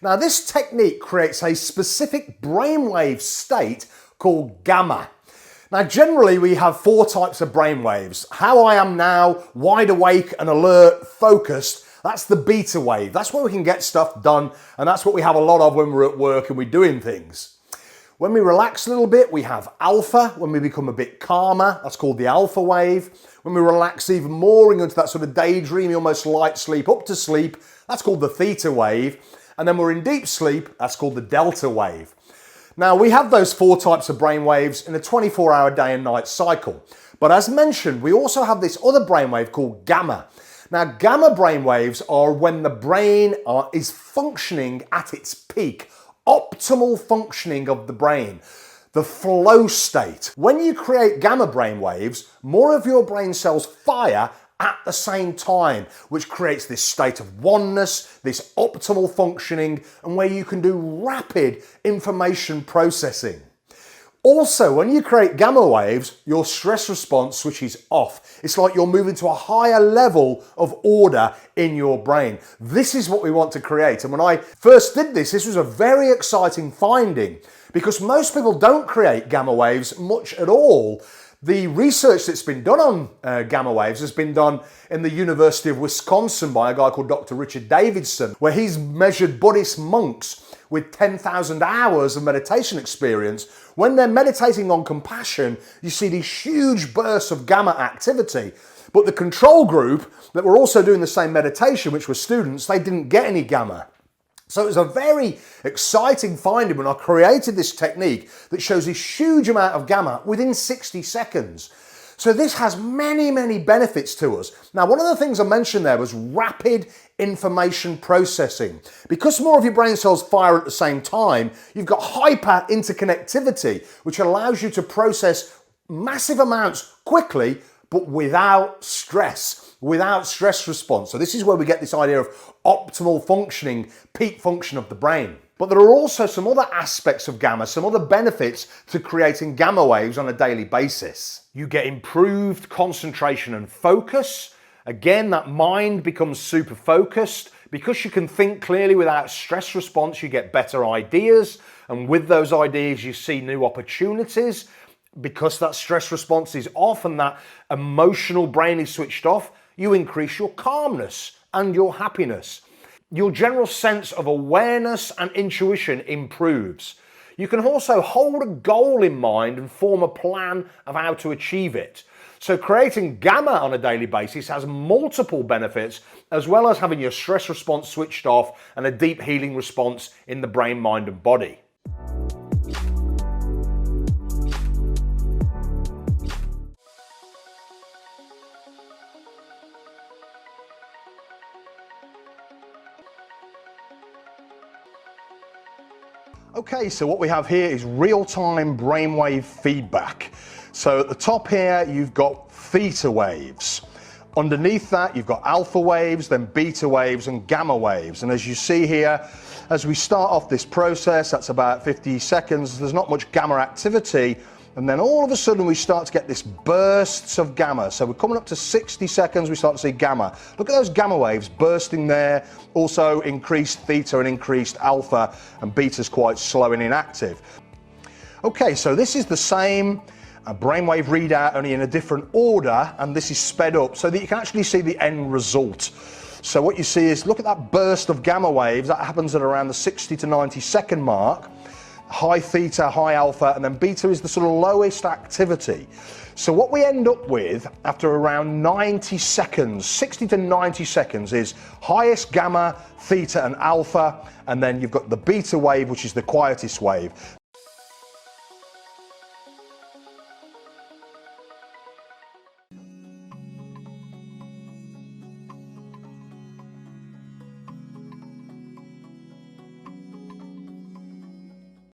Now this technique creates a specific brainwave state called gamma. Now generally we have 4 types of brainwaves. How I am now, wide awake and alert, focused, that's the beta wave. That's where we can get stuff done, and that's what we have a lot of when we're at work and we're doing things. When we relax a little bit, we have alpha. When we become a bit calmer, that's called the alpha wave. When we relax even more and go into that sort of daydreamy, almost light sleep, up to sleep, that's called the theta wave. And then we're in deep sleep, that's called the delta wave. Now we have those 4 types of brain waves in a 24-hour day and night cycle. But as mentioned, we also have this other brainwave called gamma. Now gamma brainwaves are when the brain is functioning at its peak, optimal functioning of the brain, the flow state. When you create gamma brainwaves, more of your brain cells fire at the same time, which creates this state of oneness, this optimal functioning, and where you can do rapid information processing. Also, when you create gamma waves, your stress response switches off. It's like you're moving to a higher level of order in your brain. This is what we want to create. And when I first did this, this was a very exciting finding because most people don't create gamma waves much at all. The research that's been done on gamma waves has been done in the University of Wisconsin by a guy called Dr. Richard Davidson, where he's measured Buddhist monks with 10,000 hours of meditation experience. When they're meditating on compassion, you see these huge bursts of gamma activity. But the control group that were also doing the same meditation, which were students, they didn't get any gamma. So it was a very exciting finding when I created this technique that shows this huge amount of gamma within 60 seconds. So this has many, many benefits to us. Now, one of the things I mentioned there was rapid information processing. Because more of your brain cells fire at the same time, you've got hyper interconnectivity, which allows you to process massive amounts quickly, but without stress response. So this is where we get this idea of optimal functioning, peak function of the brain. But there are also some other aspects of gamma, some other benefits to creating gamma waves on a daily basis. You get improved concentration and focus. Again, that mind becomes super focused. Because you can think clearly without stress response, you get better ideas. And with those ideas, you see new opportunities. Because that stress response is off and that emotional brain is switched off, you increase your calmness and your happiness. Your general sense of awareness and intuition improves. You can also hold a goal in mind and form a plan of how to achieve it. So creating gamma on a daily basis has multiple benefits, as well as having your stress response switched off and a deep healing response in the brain, mind and body. Okay, so what we have here is real-time brainwave feedback. So at the top here, you've got theta waves. Underneath that, you've got alpha waves, then beta waves and gamma waves. And as you see here, as we start off this process, that's about 50 seconds, there's not much gamma activity. And then all of a sudden we start to get this bursts of gamma. So we're coming up to 60 seconds, we start to see gamma. Look at those gamma waves bursting there. Also increased theta and increased alpha, and beta's quite slow and inactive. Okay, so this is the same brainwave readout, only in a different order, and this is sped up so that you can actually see the end result. So what you see is, look at that burst of gamma waves, that happens at around the 60 to 90 second mark. High theta, high alpha, and then beta is the sort of lowest activity. So what we end up with after around 90 seconds, 60 to 90 seconds, is highest gamma, theta and alpha, and then you've got the beta wave, which is the quietest wave.